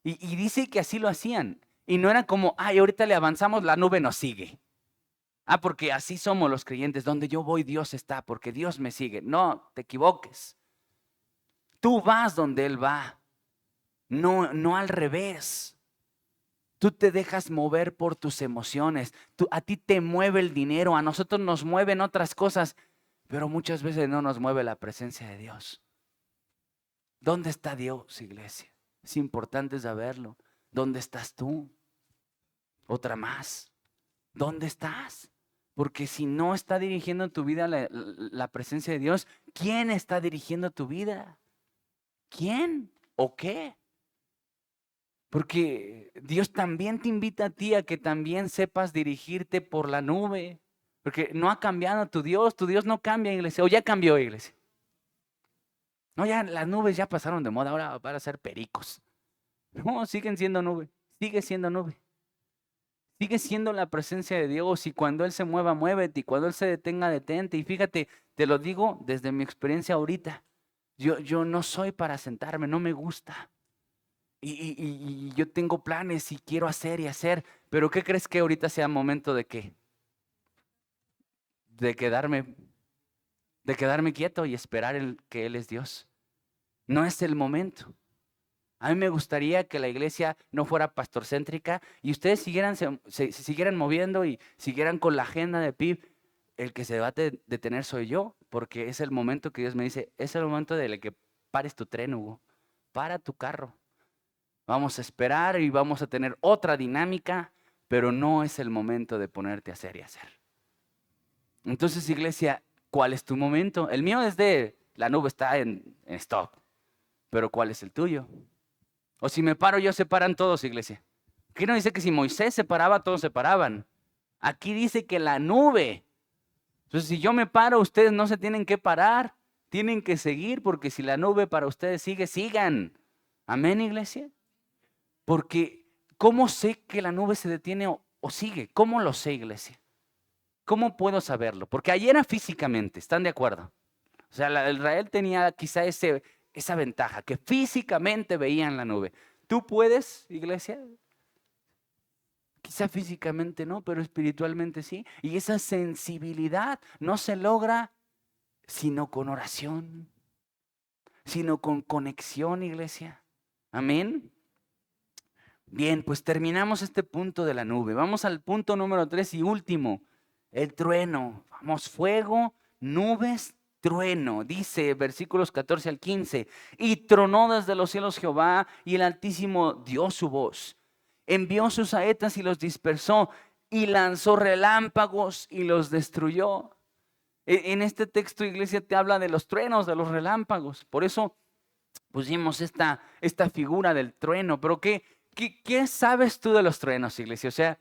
Y dice que así lo hacían. Y no era como, ay, ahorita le avanzamos, la nube nos sigue. Ah, porque así somos los creyentes. Donde yo voy, Dios está, porque Dios me sigue. No, te equivoques. Tú vas donde Él va. No al revés. Tú te dejas mover por tus emociones. A ti te mueve el dinero, a nosotros nos mueven otras cosas, pero muchas veces no nos mueve la presencia de Dios. ¿Dónde está Dios, iglesia? Es importante saberlo. ¿Dónde estás tú? Otra más. ¿Dónde estás? Porque si no está dirigiendo tu vida la presencia de Dios, ¿quién está dirigiendo tu vida? ¿Quién o qué? Porque Dios también te invita a ti a que también sepas dirigirte por la nube. Porque no ha cambiado tu Dios no cambia, iglesia. O ya cambió, iglesia. No, ya las nubes ya pasaron de moda, ahora van a ser pericos. No, siguen siendo nube, sigue siendo nube. Sigue siendo la presencia de Dios y cuando Él se mueva, muévete. Y cuando Él se detenga, detente. Y fíjate, te lo digo desde mi experiencia ahorita. Yo no soy para sentarme, no me gusta. Y yo tengo planes y quiero hacer y hacer, pero ¿qué crees que ahorita sea momento de qué? De quedarme quieto y esperar que Él es Dios. No es el momento. A mí me gustaría que la iglesia no fuera pastorcéntrica y ustedes siguieran moviendo y siguieran con la agenda de PIB. El que se va a detener soy yo, porque es el momento que Dios me dice, es el momento de que pares tu tren, Hugo. Para tu carro. Vamos a esperar y vamos a tener otra dinámica, pero no es el momento de ponerte a hacer y hacer. Entonces, iglesia, ¿cuál es tu momento? El mío es la nube está en stop, pero ¿cuál es el tuyo? O si me paro yo, se paran todos, iglesia. Aquí no dice que si Moisés se paraba, todos se paraban. Aquí dice que la nube. Entonces, si yo me paro, ustedes no se tienen que parar, tienen que seguir, porque si la nube para ustedes sigue, sigan. Amén, iglesia. Porque, ¿cómo sé que la nube se detiene o sigue? ¿Cómo lo sé, iglesia? ¿Cómo puedo saberlo? Porque ayer era físicamente, ¿están de acuerdo? O sea, Israel tenía quizá esa ventaja, que físicamente veían la nube. ¿Tú puedes, iglesia? Quizá físicamente no, pero espiritualmente sí. Y esa sensibilidad no se logra sino con oración, sino con conexión, iglesia. Amén. Bien, pues terminamos este punto de la nube. Vamos al punto número 3 y último, el trueno. Vamos, fuego, nubes, trueno. Dice versículos 14 al 15, y tronó desde los cielos Jehová, y el Altísimo dio su voz. Envió sus saetas y los dispersó, y lanzó relámpagos y los destruyó. En este texto, iglesia, te habla de los truenos, de los relámpagos. Por eso pusimos esta figura del trueno. Pero ¿qué sabes tú de los truenos, iglesia? O sea,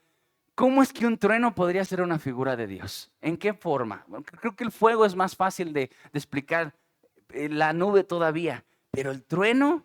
¿cómo es que un trueno podría ser una figura de Dios? ¿En qué forma? Bueno, creo que el fuego es más fácil de explicar, la nube todavía, pero el trueno,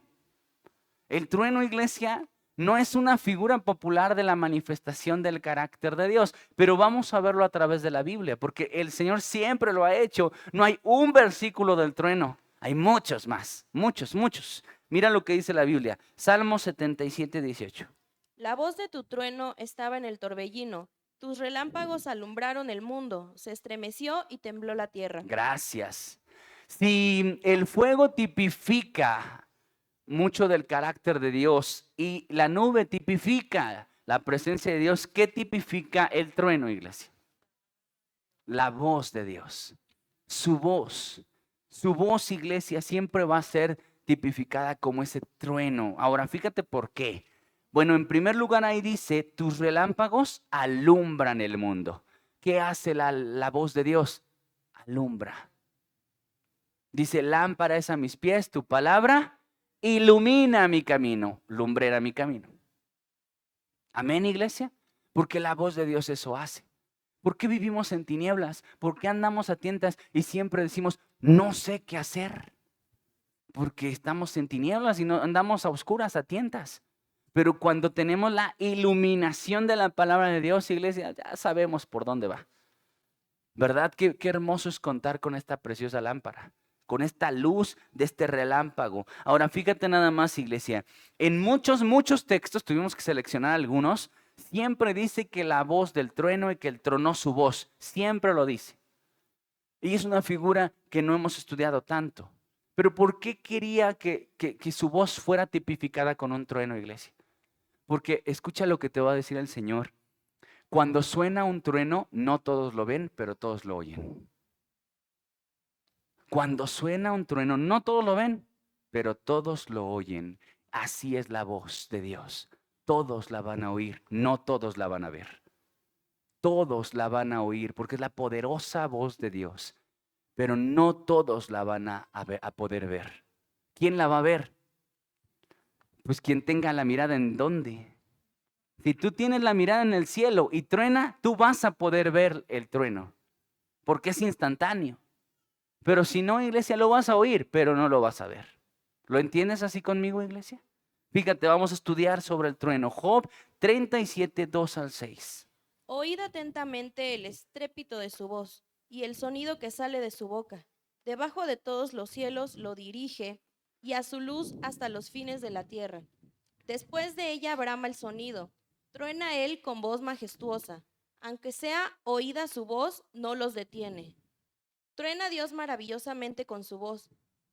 iglesia, no es una figura popular de la manifestación del carácter de Dios, pero vamos a verlo a través de la Biblia, porque el Señor siempre lo ha hecho. No hay un versículo del trueno, hay muchos más, muchos, muchos. Mira lo que dice la Biblia, Salmo 77, 18. La voz de tu trueno estaba en el torbellino, tus relámpagos alumbraron el mundo, se estremeció y tembló la tierra. Gracias. Si el fuego tipifica mucho del carácter de Dios y la nube tipifica la presencia de Dios, ¿qué tipifica el trueno, iglesia? La voz de Dios, su voz. Su voz, iglesia, siempre va a ser tipificada como ese trueno. Ahora, fíjate por qué. Bueno, en primer lugar ahí dice, tus relámpagos alumbran el mundo. ¿Qué hace la voz de Dios? Alumbra. Dice, lámpara es a mis pies, tu palabra ilumina mi camino, lumbrera mi camino. Amén, iglesia. Porque la voz de Dios eso hace. ¿Por qué vivimos en tinieblas? ¿Por qué andamos a tientas y siempre decimos, no sé qué hacer? Porque estamos en tinieblas y no andamos a oscuras, a tientas. Pero cuando tenemos la iluminación de la palabra de Dios, iglesia, ya sabemos por dónde va. ¿Verdad? Qué hermoso es contar con esta preciosa lámpara, con esta luz de este relámpago. Ahora, fíjate nada más, iglesia. En muchos, muchos textos, tuvimos que seleccionar algunos, siempre dice que la voz del trueno y que él tronó su voz. Siempre lo dice. Y es una figura que no hemos estudiado tanto. Pero ¿por qué quería que su voz fuera tipificada con un trueno, iglesia? Porque escucha lo que te va a decir el Señor. Cuando suena un trueno, no todos lo ven, pero todos lo oyen. Cuando suena un trueno, no todos lo ven, pero todos lo oyen. Así es la voz de Dios. Todos la van a oír, no todos la van a ver. Todos la van a oír porque es la poderosa voz de Dios, pero no todos la van a poder ver. ¿Quién la va a ver? Pues quien tenga la mirada en dónde. Si tú tienes la mirada en el cielo y truena, tú vas a poder ver el trueno, porque es instantáneo. Pero si no, iglesia, lo vas a oír, pero no lo vas a ver. ¿Lo entiendes así conmigo, iglesia? Fíjate, vamos a estudiar sobre el trueno. Job 37, 2 al 6. Oíd atentamente el estrépito de su voz y el sonido que sale de su boca. Debajo de todos los cielos lo dirige y a su luz hasta los fines de la tierra. Después de ella brama el sonido. Truena él con voz majestuosa. Aunque sea oída su voz, no los detiene. Truena Dios maravillosamente con su voz.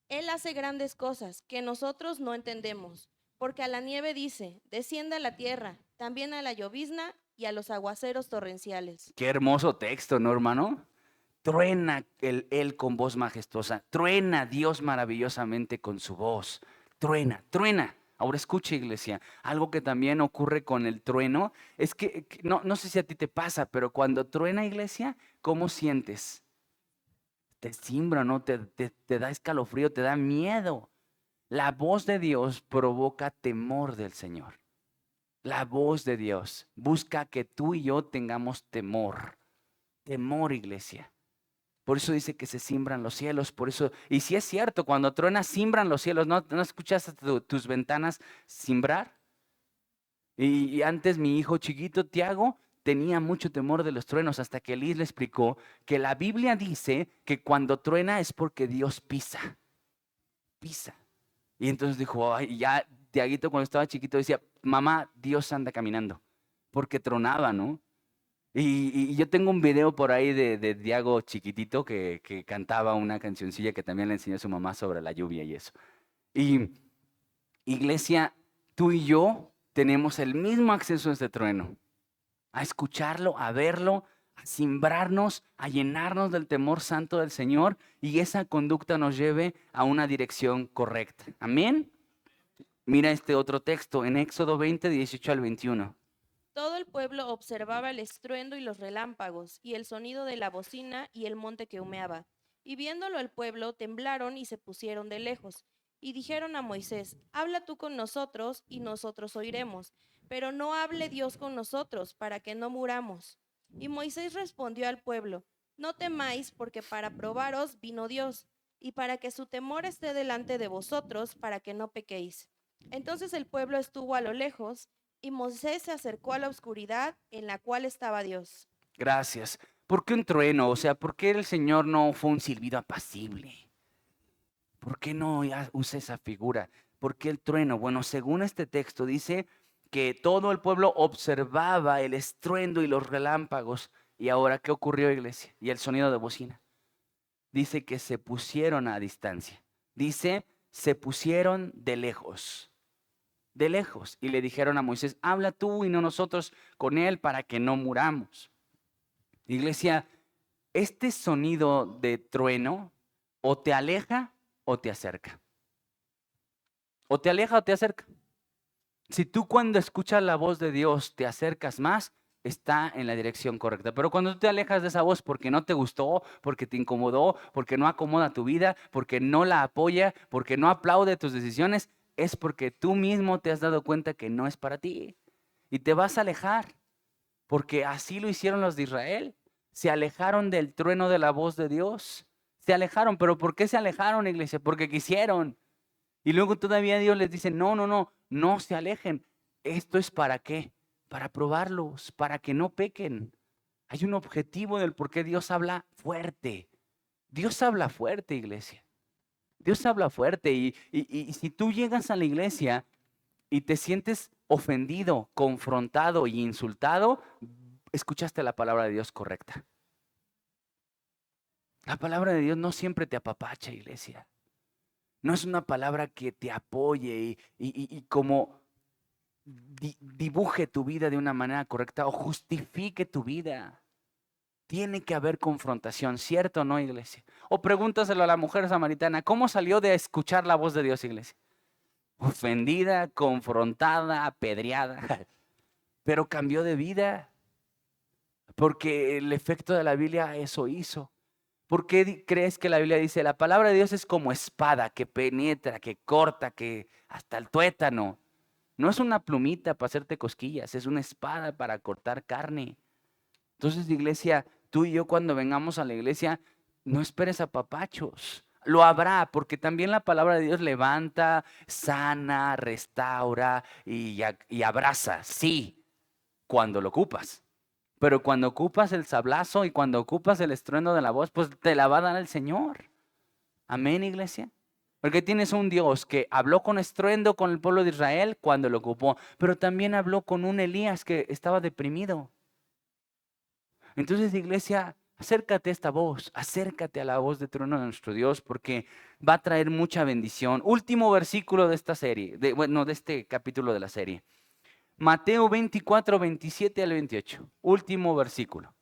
Él hace grandes cosas que nosotros no entendemos. Porque a la nieve dice, descienda a la tierra, también a la llovizna y a los aguaceros torrenciales. Qué hermoso texto, ¿no, hermano? Truena él con voz majestuosa. Truena Dios maravillosamente con su voz. Truena, truena. Ahora escucha, iglesia, algo que también ocurre con el trueno es que no sé si a ti te pasa, pero cuando truena, iglesia, ¿cómo sientes? Te simbra, ¿no? Te da escalofrío, te da miedo. La voz de Dios provoca temor del Señor. La voz de Dios busca que tú y yo tengamos temor. Temor, iglesia. Por eso dice que se simbran los cielos, por eso, y si es cierto, cuando truena simbran los cielos, ¿no escuchas tus ventanas simbrar? Y antes mi hijo chiquito, Tiago, tenía mucho temor de los truenos hasta que Liz le explicó que la Biblia dice que cuando truena es porque Dios pisa, pisa. Y entonces dijo, ay, ya Tiaguito cuando estaba chiquito decía, mamá, Dios anda caminando, porque tronaba, ¿no? Y yo tengo un video por ahí de Diago chiquitito que cantaba una cancioncilla que también le enseñó a su mamá sobre la lluvia y eso. Y iglesia, tú y yo tenemos el mismo acceso a este trueno, a escucharlo, a verlo, a simbrarnos, a llenarnos del temor santo del Señor y esa conducta nos lleve a una dirección correcta. Amén. Mira este otro texto en Éxodo 20, 18 al 21. Todo el pueblo observaba el estruendo y los relámpagos, y el sonido de la bocina y el monte que humeaba. Y viéndolo el pueblo, temblaron y se pusieron de lejos. Y dijeron a Moisés, habla tú con nosotros, y nosotros oiremos, pero no hable Dios con nosotros, para que no muramos. Y Moisés respondió al pueblo, no temáis, porque para probaros vino Dios, y para que su temor esté delante de vosotros, para que no pequéis. Entonces el pueblo estuvo a lo lejos, y Moisés se acercó a la oscuridad en la cual estaba Dios. Gracias. ¿Por qué un trueno? O sea, ¿por qué el Señor no fue un silbido apacible? ¿Por qué no usa esa figura? ¿Por qué el trueno? Bueno, según este texto dice que todo el pueblo observaba el estruendo y los relámpagos. ¿Y ahora qué ocurrió, iglesia? Y el sonido de bocina. Dice que se pusieron a distancia. Dice, se pusieron de lejos. Y le dijeron a Moisés, habla tú y no nosotros con él para que no muramos. Iglesia, este sonido de trueno o te aleja o te acerca. O te aleja o te acerca. Si tú cuando escuchas la voz de Dios te acercas más, está en la dirección correcta. Pero cuando tú te alejas de esa voz porque no te gustó, porque te incomodó, porque no acomoda tu vida, porque no la apoya, porque no aplaude tus decisiones, es porque tú mismo te has dado cuenta que no es para ti. Y te vas a alejar, porque así lo hicieron los de Israel. Se alejaron del trueno de la voz de Dios. Se alejaron, pero ¿por qué se alejaron, iglesia? Porque quisieron. Y luego todavía Dios les dice, no se alejen. ¿Esto es para qué? Para probarlos, para que no pequen. Hay un objetivo del por qué Dios habla fuerte. Dios habla fuerte, iglesia. Dios habla fuerte. Y si tú llegas a la iglesia y te sientes ofendido, confrontado y insultado, escuchaste la palabra de Dios correcta. La palabra de Dios no siempre te apapacha, iglesia. No es una palabra que te apoye y como dibuje tu vida de una manera correcta o justifique tu vida. Tiene que haber confrontación, ¿cierto o no, iglesia? O pregúntaselo a la mujer samaritana, ¿cómo salió de escuchar la voz de Dios, iglesia? Ofendida, confrontada, apedreada, pero cambió de vida porque el efecto de la Biblia eso hizo. ¿Por qué crees que la Biblia dice, la palabra de Dios es como espada que penetra, que corta, que hasta el tuétano? No es una plumita para hacerte cosquillas, es una espada para cortar carne. Entonces, iglesia, tú y yo cuando vengamos a la iglesia, no esperes apapachos. Lo habrá, porque también la palabra de Dios levanta, sana, restaura y abraza, sí, cuando lo ocupas. Pero cuando ocupas el sablazo y cuando ocupas el estruendo de la voz, pues te la va a dar el Señor. Amén, iglesia. Porque tienes un Dios que habló con estruendo con el pueblo de Israel cuando lo ocupó, pero también habló con un Elías que estaba deprimido. Entonces, iglesia, acércate a esta voz, acércate a la voz de trueno de nuestro Dios, porque va a traer mucha bendición. Último versículo de esta serie, de este capítulo de la serie. Mateo 24, 27 al 28. Último versículo.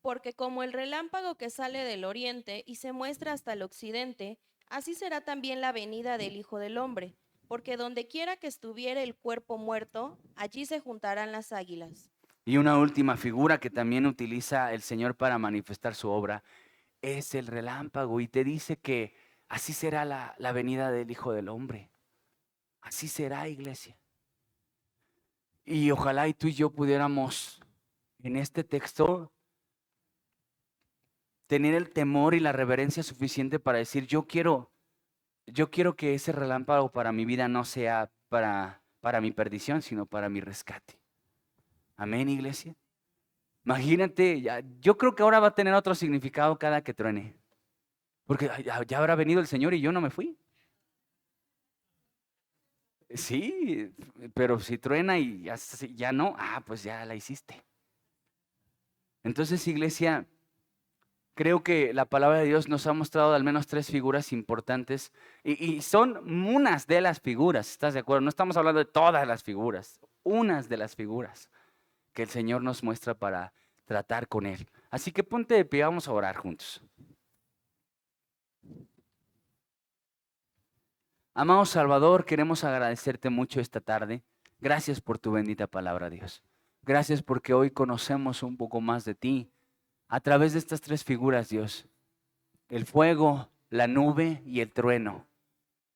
Porque como el relámpago que sale del oriente y se muestra hasta el occidente, así será también la venida del Hijo del Hombre. Porque donde quiera que estuviere el cuerpo muerto, allí se juntarán las águilas. Y una última figura que también utiliza el Señor para manifestar su obra es el relámpago. Y te dice que así será la venida del Hijo del Hombre. Así será, iglesia. Y ojalá y tú y yo pudiéramos en este texto tener el temor y la reverencia suficiente para decir, yo quiero que ese relámpago para mi vida no sea para mi perdición, sino para mi rescate. Amén, iglesia. Imagínate, yo creo que ahora va a tener otro significado cada que truene. Porque ya habrá venido el Señor y yo no me fui. Sí, pero si truena y ya no, pues ya la hiciste. Entonces, iglesia, creo que la palabra de Dios nos ha mostrado al menos 3 figuras importantes y son unas de las figuras, ¿estás de acuerdo? No estamos hablando de todas las figuras, unas de las figuras que el Señor nos muestra para tratar con Él. Así que ponte de pie, vamos a orar juntos. Amado Salvador, queremos agradecerte mucho esta tarde. Gracias por tu bendita palabra, Dios. Gracias porque hoy conocemos un poco más de ti a través de estas tres figuras, Dios. El fuego, la nube y el trueno.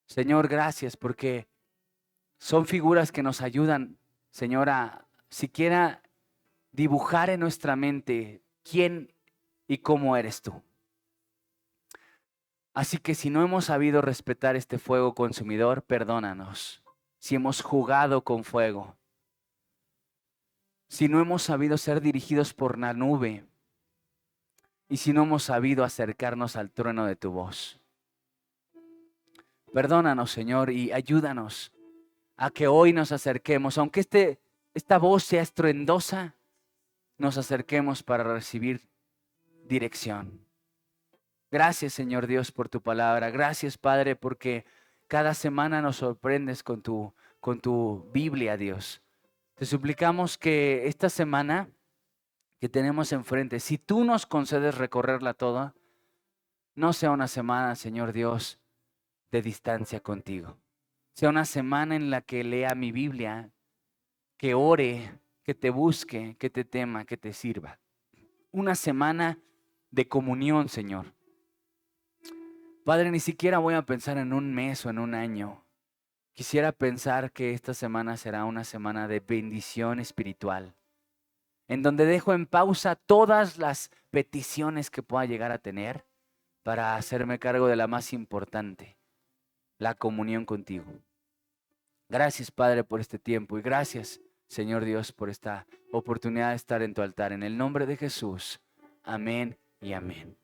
Señor, gracias porque son figuras que nos ayudan, Señor, a siquiera dibujar en nuestra mente quién y cómo eres tú. Así que si no hemos sabido respetar este fuego consumidor, perdónanos. Si hemos jugado con fuego, si no hemos sabido ser dirigidos por la nube y si no hemos sabido acercarnos al trueno de tu voz. Perdónanos, Señor, y ayúdanos a que hoy nos acerquemos, aunque esta voz sea estruendosa, nos acerquemos para recibir dirección. Gracias, Señor Dios, por tu palabra. Gracias, Padre, porque cada semana nos sorprendes con tu Biblia, Dios. Te suplicamos que esta semana que tenemos enfrente, si tú nos concedes recorrerla toda, no sea una semana, Señor Dios, de distancia contigo. Sea una semana en la que lea mi Biblia, que ore, que te busque, que te tema, que te sirva. Una semana de comunión, Señor. Padre, ni siquiera voy a pensar en un mes o en un año. Quisiera pensar que esta semana será una semana de bendición espiritual, en donde dejo en pausa todas las peticiones que pueda llegar a tener para hacerme cargo de la más importante, la comunión contigo. Gracias, Padre, por este tiempo y gracias, Señor Dios, por esta oportunidad de estar en tu altar. En el nombre de Jesús. Amén y amén.